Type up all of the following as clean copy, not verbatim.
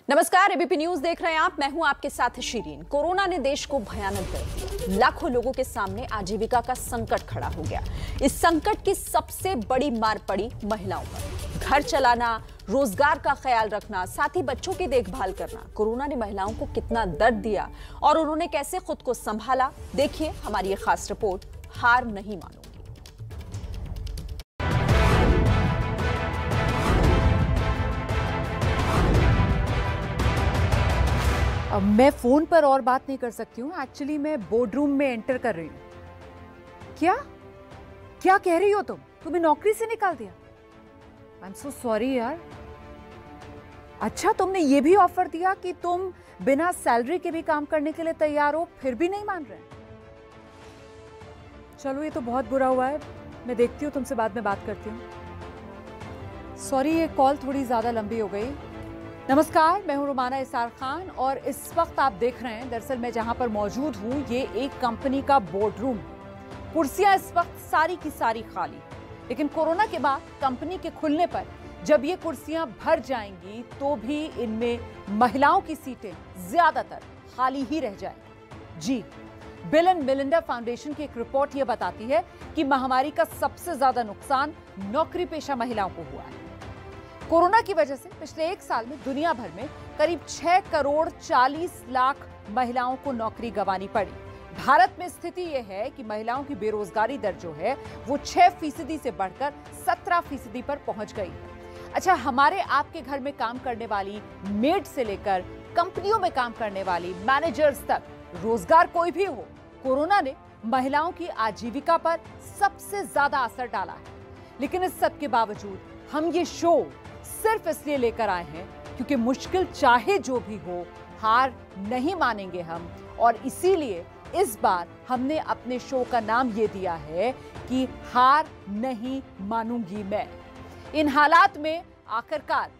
नमस्कार, ABP news देख रहे हैं आप। मैं हूं आपके साथ शिरीन। कोरोना ने देश को भयानक कर दिया। लाखों लोगों के सामने आजीविका का संकट खड़ा हो गया। इस संकट की सबसे बड़ी मार पड़ी महिलाओं पर। घर चलाना, रोजगार का ख्याल रखना, साथ ही बच्चों की देखभाल करना। कोरोना ने महिलाओं को कितना दर्द दिया और उन्होंने कैसे खुद को संभाला, देखिए हमारी ये खास रिपोर्ट, हार नहीं मानूंगी। अब मैं फोन पर और बात नहीं कर सकती हूँ। एक्चुअली मैं बोर्ड रूम में एंटर कर रही हूँ। क्या क्या कह रही हो तुम? तुम्हें नौकरी से निकाल दिया? आई एम सो सॉरी यार। अच्छा, तुमने ये भी ऑफर दिया कि तुम बिना सैलरी के भी काम करने के लिए तैयार हो, फिर भी नहीं मान रहे। चलो, ये तो बहुत बुरा हुआ है। मैं देखती हूँ, तुमसे बाद में बात करती हूँ। सॉरी, ये कॉल थोड़ी ज्यादा लंबी हो गई। नमस्कार, मैं हूं रुमाना इसार खान और इस वक्त आप देख रहे हैं, दरअसल मैं जहां पर मौजूद हूं ये एक कंपनी का बोर्ड रूम। कुर्सियां इस वक्त सारी की सारी खाली, लेकिन कोरोना के बाद कंपनी के खुलने पर जब ये कुर्सियां भर जाएंगी तो भी इनमें महिलाओं की सीटें ज्यादातर खाली ही रह जाएंगी। जी, बिल एंड मेलिंडा फाउंडेशन की एक रिपोर्ट ये बताती है कि महामारी का सबसे ज्यादा नुकसान नौकरी पेशा महिलाओं को हुआ है। कोरोना की वजह से पिछले एक साल में दुनिया भर में करीब 6 करोड़ 40 लाख महिलाओं को नौकरी गंवानी पड़ी। भारत में स्थिति यह है कि महिलाओं की बेरोजगारी दर जो है वो 6% से बढ़कर 17% पर पहुंच गई है। अच्छा, हमारे आपके घर में काम करने वाली मेड से लेकर कंपनियों में काम करने वाली मैनेजर्स तक, रोजगार कोई भी हो, कोरोना ने महिलाओं की आजीविका पर सबसे ज्यादा असर डाला है। लेकिन इस सब के बावजूद हम ये शो सिर्फ इसलिए लेकर आए हैं क्योंकि मुश्किल चाहे जो भी हो, हार नहीं मानेंगे हम। और इसीलिए इस बार हमने अपने शो का नाम ये दिया है कि हार नहीं मानूंगी मैं। इन हालात में आखिरकार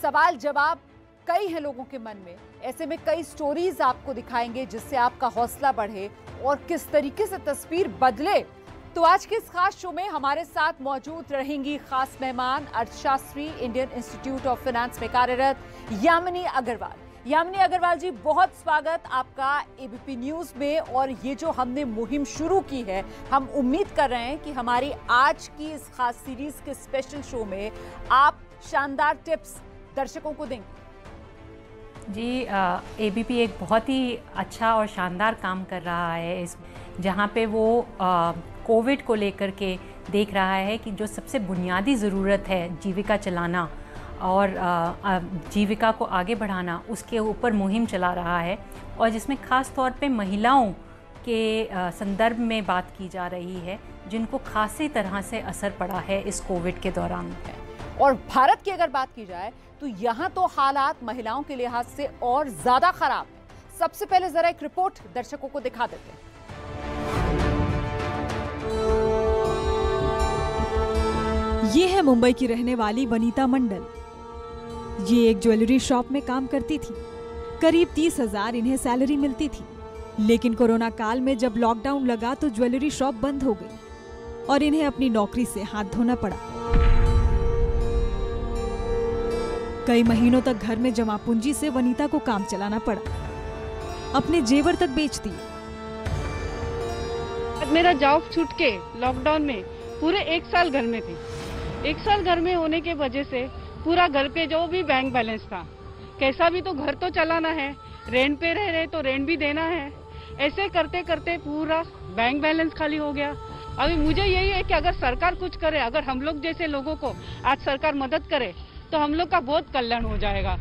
सवाल जवाब कई हैं लोगों के मन में। ऐसे में कई स्टोरीज आपको दिखाएंगे जिससे आपका हौसला बढ़े और किस तरीके से तस्वीर बदले। तो आज के इस खास शो में हमारे साथ मौजूद रहेंगी खास मेहमान, अर्थशास्त्री, इंडियन इंस्टीट्यूट ऑफ फाइनेंस में कार्यरत यामिनी अग्रवाल। यामिनी अग्रवाल जी, बहुत स्वागत आपका एबीपी न्यूज में। और ये जो हमने मुहिम शुरू की है, हम उम्मीद कर रहे हैं कि हमारी आज की इस खास सीरीज के स्पेशल शो में आप शानदार टिप्स दर्शकों को देंगे। जी, एबीपी एक बहुत ही अच्छा और शानदार काम कर रहा है इस जहाँ पे वो कोविड को लेकर के देख रहा है कि जो सबसे बुनियादी ज़रूरत है जीविका चलाना और जीविका को आगे बढ़ाना, उसके ऊपर मुहिम चला रहा है। और जिसमें ख़ास तौर पे महिलाओं के संदर्भ में बात की जा रही है जिनको खासी तरह से असर पड़ा है इस कोविड के दौरान। और भारत की अगर बात की जाए तो यहाँ तो हालात महिलाओं के लिहाज से और ज़्यादा खराब है। सबसे पहले ज़रा एक रिपोर्ट दर्शकों को दिखा देते हैं। ये है मुंबई की रहने वाली वनीता मंडल। ये एक ज्वेलरी शॉप में काम करती थी। करीब 30,000 इन्हें सैलरी मिलती थी। लेकिन कोरोना काल में जब लॉकडाउन लगा तो ज्वेलरी शॉप बंद हो गई और इन्हें अपनी नौकरी से हाथ धोना पड़ा। कई महीनों तक घर में जमा पूंजी से वनीता को काम चलाना पड़ा। अपने जेवर तक बेच दिए। मेरा जॉब छूट के लॉकडाउन में पूरे 1 साल घर में थी। 1 साल घर में होने के वजह से पूरा घर पे जो भी बैंक बैलेंस था, कैसा भी तो घर तो चलाना है, रेंट पे रह रहे तो रेंट भी देना है, ऐसे करते करते पूरा बैंक बैलेंस खाली हो गया। अभी मुझे यही है कि अगर सरकार कुछ करे, अगर हम लोग जैसे लोगों को आज सरकार मदद करे तो हम लोग का बहुत कल्याण हो जाएगा।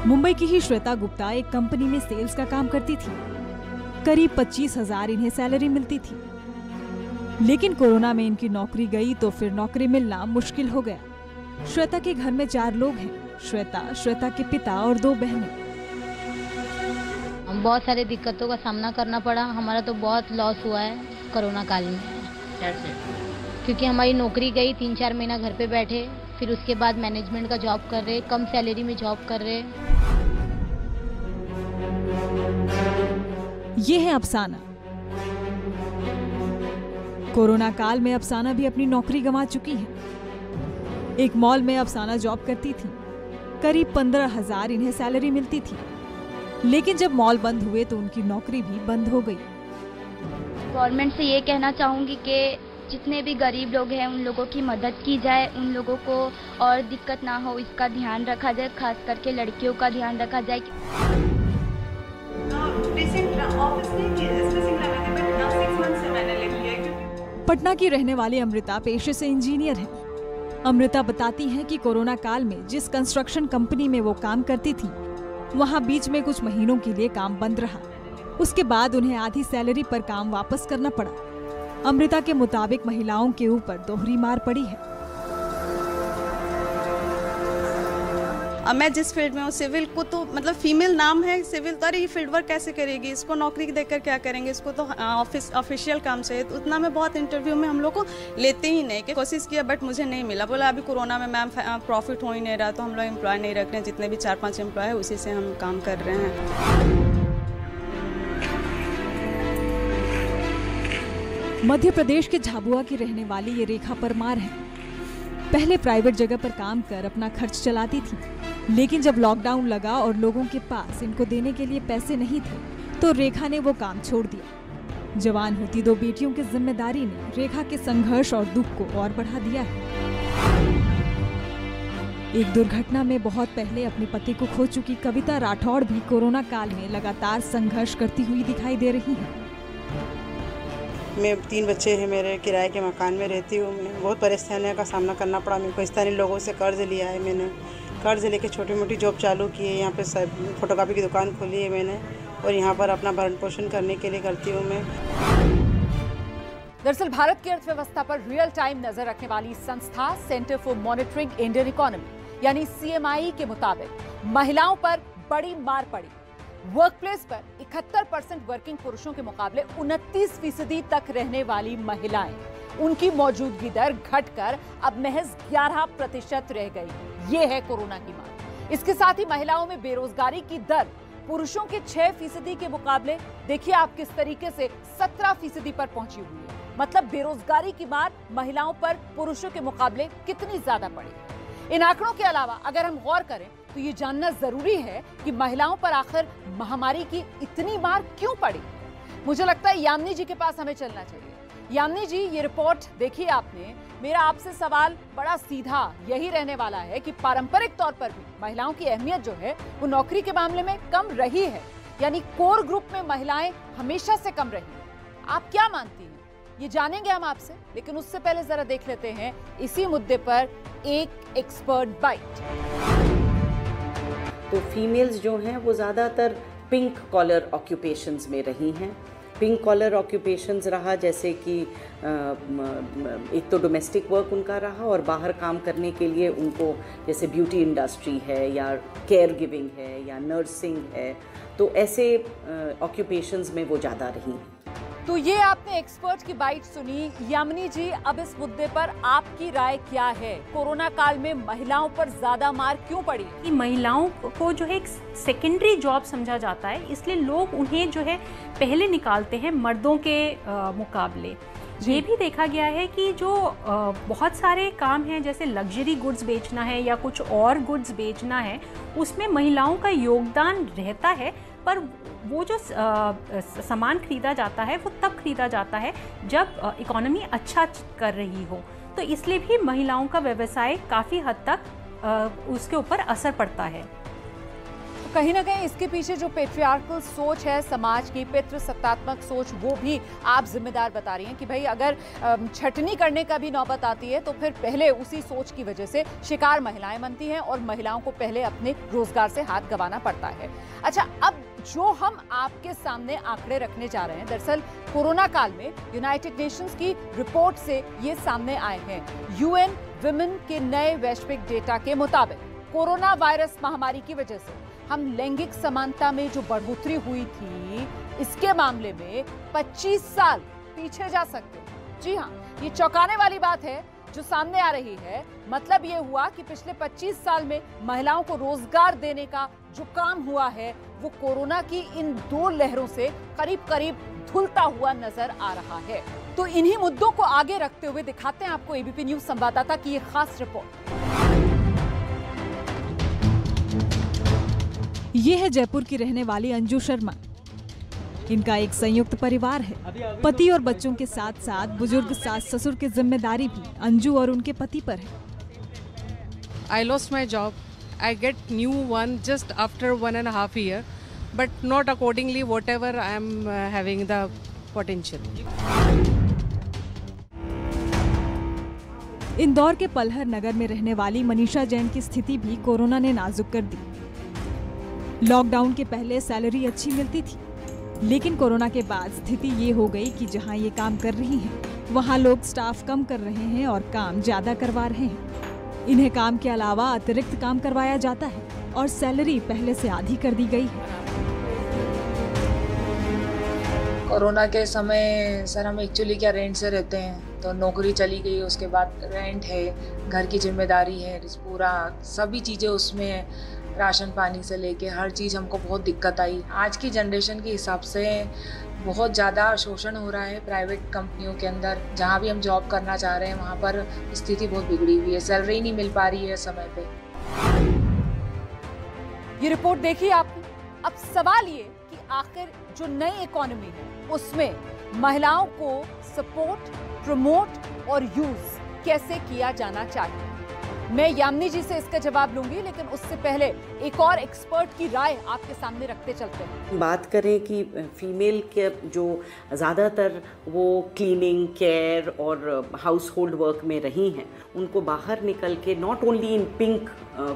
मुंबई की ही श्वेता गुप्ता एक कंपनी में सेल्स का काम करती थी। करीब 25,000 इन्हें सैलरी मिलती थी। लेकिन कोरोना में इनकी नौकरी गई तो फिर नौकरी मिलना मुश्किल हो गया। श्वेता के घर में 4 लोग हैं। श्वेता, श्वेता के पिता और 2 बहनें। बहुत सारे दिक्कतों का सामना करना पड़ा। हमारा तो बहुत लॉस हुआ है कोरोना काल में। कैसे? क्योंकि हमारी नौकरी गई, 3-4 महीना घर पे बैठे, फिर उसके बाद मैनेजमेंट का जॉब कर रहे, कम सैलरी में जॉब कर रहे। ये है अफसाना। कोरोना काल में अफसाना भी अपनी नौकरी गंवा चुकी है। एक मॉल में अफसाना जॉब करती थी। करीब 15,000 इन्हें सैलरी मिलती थी, लेकिन जब मॉल बंद हुए तो उनकी नौकरी भी बंद हो गई। गवर्नमेंट से ये कहना चाहूँगी कि जितने भी गरीब लोग हैं उन लोगों की मदद की जाए, उन लोगों को और दिक्कत ना हो इसका ध्यान रखा जाए, खास करके लड़कियों का ध्यान रखा जाए। पटना की रहने वाली अमृता पेशे से इंजीनियर है। अमृता बताती हैं कि कोरोना काल में जिस कंस्ट्रक्शन कंपनी में वो काम करती थी, वहाँ बीच में कुछ महीनों के लिए काम बंद रहा। उसके बाद उन्हें आधी सैलरी पर काम वापस करना पड़ा। अमृता के मुताबिक महिलाओं के ऊपर दोहरी मार पड़ी है। अब मैं जिस फील्ड में हूँ सिविल को तो मतलब फीमेल नाम है सिविल, तो अरे ये फील्ड वर्क कैसे करेगी, इसको नौकरी देकर क्या करेंगे, इसको तो ऑफिशियल काम से, तो उतना में बहुत इंटरव्यू में हम लोग को लेते ही नहीं। कि कोशिश किया बट मुझे नहीं मिला। बोला अभी कोरोना में मैम प्रॉफिट हो ही नहीं रहा, तो हम लोग एम्प्लॉय नहीं रख रहे हैं, जितने भी 4-5 एम्प्लॉय है उसी से हम काम कर रहे हैं। मध्य प्रदेश के झाबुआ की रहने वाली ये रेखा परमार है। पहले प्राइवेट जगह पर काम कर अपना खर्च चलाती थी, लेकिन जब लॉकडाउन लगा और लोगों के पास इनको देने के लिए पैसे नहीं थे, तो रेखा ने वो काम छोड़ दिया। जवान होती 2 बेटियों की जिम्मेदारी ने रेखा के संघर्ष और दुख को और बढ़ा दिया है। एक दुर्घटना में बहुत पहले अपने पति को खो चुकी कविता राठौड़ भी कोरोना काल में लगातार संघर्ष करती हुई दिखाई दे रही है। मैं 3 बच्चे हैं मेरे, किराए के मकान में रहती हूँ। मैं बहुत परेशानियों का सामना करना पड़ा। मेरे को स्थानीय लोगों से कर्ज लिया है मैंने। कर्ज लेके छोटी मोटी जॉब चालू की है। यहाँ पे फोटोकॉपी की दुकान खोली है मैंने, और यहाँ पर अपना भरण पोषण करने के लिए करती हूँ मैं। दरअसल भारत की अर्थव्यवस्था पर रियल टाइम नजर रखने वाली संस्था centre for monitoring Indian economy यानी CMI के मुताबिक महिलाओं पर बड़ी मार पड़ी। वर्कप्लेस पर 71% वर्किंग पुरुषों के मुकाबले 29% तक रहने वाली महिलाएं, उनकी मौजूदगी दर घटकर अब महज 11% रह गई। ये है कोरोना की मार। इसके साथ ही महिलाओं में बेरोजगारी की दर पुरुषों के 6% के मुकाबले देखिए आप किस तरीके से 17% पर पहुंची हुई है। मतलब बेरोजगारी की मार महिलाओं पर पुरुषों के मुकाबले कितनी ज्यादा पड़ी। इन आंकड़ों के अलावा अगर हम गौर करें तो ये जानना जरूरी है कि महिलाओं पर आखिर महामारी की इतनी मार क्यों पड़ी। मुझे लगता है यामिनी जी के पास हमें चलना चाहिए। यामिनी जी, ये रिपोर्ट देखिए आपने। मेरा आपसे सवाल बड़ा सीधा यही रहने वाला है कि पारंपरिक तौर पर भी महिलाओं की अहमियत जो है वो नौकरी के मामले में कम रही है, यानी कोर ग्रुप में महिलाएं हमेशा से कम रही हैं। आप क्या मानती हैं, ये जानेंगे हम आपसे, लेकिन उससे पहले जरा देख लेते हैं इसी मुद्दे पर एक एक्सपर्ट बाइट। तो फीमेल्स जो हैं वो ज़्यादातर पिंक कॉलर ऑक्यूपेशंस में रही हैं। पिंक कॉलर ऑक्यूपेशंस रहा जैसे कि एक तो डोमेस्टिक वर्क उनका रहा, और बाहर काम करने के लिए उनको जैसे ब्यूटी इंडस्ट्री है या केयर गिविंग है या नर्सिंग है, तो ऐसे ऑक्यूपेशंस में वो ज़्यादा रही। तो ये आपने एक्सपर्ट की बाइट सुनी। यामिनी जी, अब इस मुद्दे पर आपकी राय क्या है? कोरोना काल में महिलाओं पर ज्यादा मार क्यों पड़ी? कि महिलाओं को जो है एक सेकेंडरी जॉब समझा जाता है, इसलिए लोग उन्हें जो है पहले निकालते हैं मर्दों के मुकाबले। ये भी देखा गया है कि जो बहुत सारे काम हैं जैसे लग्जरी गुड्स बेचना है या कुछ और गुड्स बेचना है, उसमें महिलाओं का योगदान रहता है, पर वो जो सामान खरीदा जाता है वो तब खरीदा जाता है जब इकोनॉमी अच्छा कर रही हो। तो इसलिए भी महिलाओं का व्यवसाय काफ़ी हद तक उसके ऊपर असर पड़ता है। तो कहीं ना कहीं इसके पीछे जो पेट्रियार्कल सोच है समाज की, पितृसत्तात्मक सोच, वो भी आप जिम्मेदार बता रही हैं कि भाई अगर छटनी करने का भी नौबत आती है तो फिर पहले उसी सोच की वजह से शिकार महिलाएं बनती हैं और महिलाओं को पहले अपने रोजगार से हाथ गंवाना पड़ता है। अच्छा, अब जो हम आपके सामने आंकड़े रखने जा रहे हैं, दरअसल कोरोना काल में यूनाइटेड नेशंस की रिपोर्ट से ये सामने आए हैं। UN विमेन के नए वैश्विक डेटा के मुताबिक कोरोना वायरस महामारी की वजह से हम लैंगिक समानता में जो बढ़ोतरी हुई थी, इसके मामले में 25 साल पीछे जा सकते हैं। जी हाँ, ये चौंकाने वाली बात है जो सामने आ रही है। मतलब ये हुआ कि पिछले 25 साल में महिलाओं को रोजगार देने का जो काम हुआ है वो कोरोना की इन 2 लहरों से करीब करीब धुलता हुआ नजर आ रहा है। तो इन्हीं मुद्दों को आगे रखते हुए दिखाते हैं आपको एबीपी न्यूज संवाददाता की ये खास रिपोर्ट। ये है जयपुर की रहने वाली अंजू शर्मा। इनका एक संयुक्त परिवार है। पति और बच्चों के साथ साथ बुजुर्ग सास ससुर की जिम्मेदारी भी अंजू और उनके पति पर है। I lost my job. I get new one just after 1.5 year, but not accordingly whatever I am having the potential. Indore के पलहर नगर में रहने वाली मनीषा जैन की स्थिति भी कोरोना ने नाजुक कर दी। लॉकडाउन के पहले सैलरी अच्छी मिलती थी, लेकिन कोरोना के बाद स्थिति ये हो गई कि जहां ये काम कर रही हैं, वहां लोग स्टाफ कम कर रहे हैं और काम ज्यादा करवा रहे हैं। इन्हें काम के अलावा अतिरिक्त काम करवाया जाता है और सैलरी पहले से आधी कर दी गई है। कोरोना के समय सर हम एक्चुअली क्या रेंट से रहते हैं, तो नौकरी चली गई, उसके बाद रेंट है, घर की जिम्मेदारी है, पूरा सभी चीज़ें उसमें है, राशन पानी से लेके हर चीज़ हमको बहुत दिक्कत आई। आज की जनरेशन के हिसाब से बहुत ज़्यादा शोषण हो रहा है प्राइवेट कंपनियों के अंदर। जहाँ भी हम जॉब करना चाह रहे हैं वहाँ पर स्थिति बहुत बिगड़ी हुई है, सैलरी नहीं मिल पा रही है समय पे। ये रिपोर्ट देखिए आपने। अब सवाल ये कि आखिर जो नई इकोनॉमी है उसमें महिलाओं को सपोर्ट, प्रमोट और यूज कैसे किया जाना चाहिए। मैं यामिनी जी से इसका जवाब लूंगी, लेकिन उससे पहले एक और एक्सपर्ट की राय आपके सामने रखते चलते हैं। बात करें कि फीमेल के जो ज़्यादातर वो क्लीनिंग, केयर और हाउस होल्ड वर्क में रही हैं, उनको बाहर निकल के not only in pink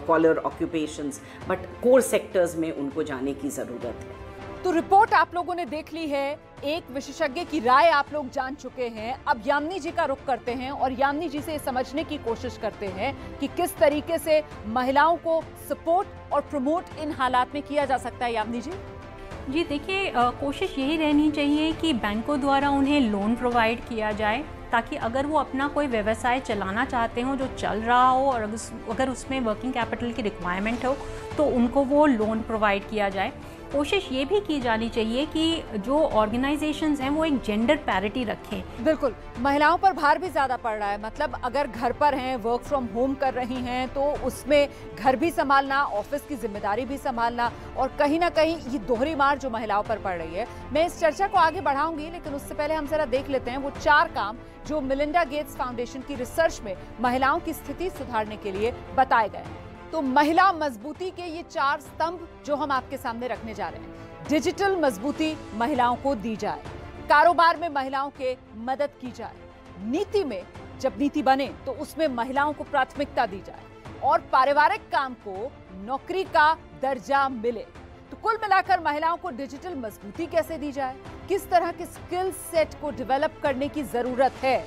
collar occupations but core sectors में उनको जाने की ज़रूरत है। तो रिपोर्ट आप लोगों ने देख ली है, एक विशेषज्ञ की राय आप लोग जान चुके हैं। अब यामिनी जी का रुख करते हैं और यामिनी जी से समझने की कोशिश करते हैं कि किस तरीके से महिलाओं को सपोर्ट और प्रमोट इन हालात में किया जा सकता है। यामिनी जी देखिए, कोशिश यही रहनी चाहिए कि बैंकों द्वारा उन्हें लोन प्रोवाइड किया जाए, ताकि अगर वो अपना कोई व्यवसाय चलाना चाहते हो जो चल रहा हो और अगर उसमें वर्किंग कैपिटल की रिक्वायरमेंट हो तो उनको वो लोन प्रोवाइड किया जाए। कोशिश ये भी की जानी चाहिए कि जो ऑर्गेनाइजेशंस हैं वो एक जेंडर पैरिटी रखें। बिल्कुल, महिलाओं पर भार भी ज्यादा पड़ रहा है। मतलब अगर घर पर हैं, वर्क फ्रॉम होम कर रही हैं, तो उसमें घर भी संभालना, ऑफिस की जिम्मेदारी भी संभालना, और कहीं ना कहीं ये दोहरी मार जो महिलाओं पर पड़ रही है। मैं इस चर्चा को आगे बढ़ाऊंगी, लेकिन उससे पहले हम जरा देख लेते हैं वो 4 काम जो मिलिंडा गेट्स फाउंडेशन की रिसर्च में महिलाओं की स्थिति सुधारने के लिए बताए गए हैं। तो महिला मजबूती के ये 4 स्तंभ जो हम आपके सामने रखने जा रहे हैं। डिजिटल मजबूती महिलाओं को दी जाए, कारोबार में महिलाओं के मदद की जाए, नीति में जब नीति बने तो उसमें महिलाओं को प्राथमिकता दी जाए, और पारिवारिक काम को नौकरी का दर्जा मिले। तो कुल मिलाकर महिलाओं को डिजिटल मजबूती कैसे दी जाए, किस तरह के स्किल सेट को डेवलप करने की जरूरत है।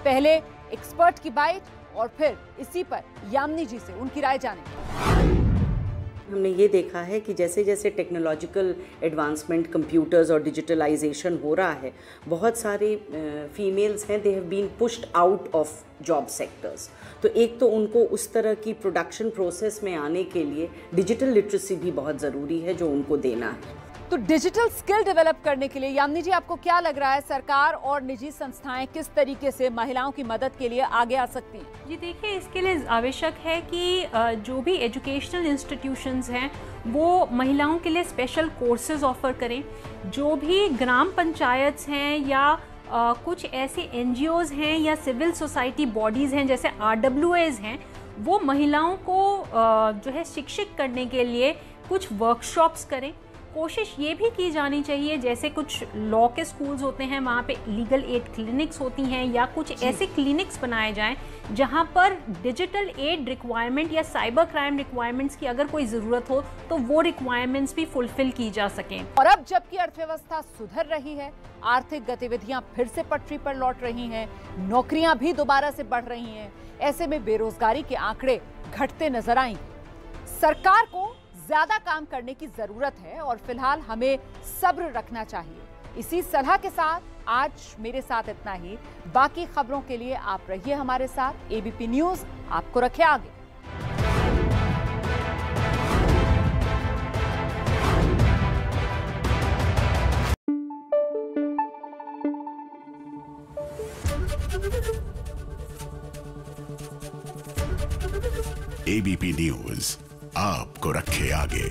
पहले एक्सपर्ट की बाइट और फिर इसी पर यामिनी जी से उनकी राय जानेंगे। हमने ये देखा है कि जैसे जैसे टेक्नोलॉजिकल एडवांसमेंट, कंप्यूटर्स और डिजिटलाइजेशन हो रहा है, बहुत सारे फीमेल्स हैं, they have been pushed out of job sectors. तो एक तो उनको उस तरह की प्रोडक्शन प्रोसेस में आने के लिए डिजिटल लिटरेसी भी बहुत ज़रूरी है जो उनको देना है। तो डिजिटल स्किल डेवलप करने के लिए यामिनी जी आपको क्या लग रहा है, सरकार और निजी संस्थाएं किस तरीके से महिलाओं की मदद के लिए आगे आ सकती हैं? जी देखिए, इसके लिए आवश्यक है कि जो भी एजुकेशनल इंस्टीट्यूशंस हैं वो महिलाओं के लिए स्पेशल कोर्सेज ऑफर करें। जो भी ग्राम पंचायत हैं या कुछ ऐसे NGOs हैं या सिविल सोसाइटी बॉडीज़ हैं जैसे RWAs हैं, वो महिलाओं को जो है शिक्षित करने के लिए कुछ वर्कशॉप्स करें। कोशिश ये भी की जानी चाहिए, जैसे कुछ लॉ के स्कूल्स होते हैं वहाँ पे लीगल एड क्लिनिक्स होती हैं, या कुछ ऐसे क्लिनिक्स बनाए जाएं जहाँ पर डिजिटल एड रिक्वायरमेंट या साइबर क्राइम रिक्वायरमेंट्स की अगर कोई ज़रूरत हो तो वो रिक्वायरमेंट्स भी फुलफिल की जा सकें। और अब जबकि अर्थव्यवस्था सुधर रही है, आर्थिक गतिविधियां फिर से पटरी पर लौट रही हैं, नौकरियां भी दोबारा से बढ़ रही हैं, ऐसे में बेरोजगारी के आंकड़े घटते नजर आएंगे। सरकार को ज्यादा काम करने की जरूरत है और फिलहाल हमें सब्र रखना चाहिए। इसी सलाह के साथ आज मेरे साथ इतना ही। बाकी खबरों के लिए आप रहिए हमारे साथ। एबीपी न्यूज आपको रखे आगे। एबीपी न्यूज आपको रखे आगे।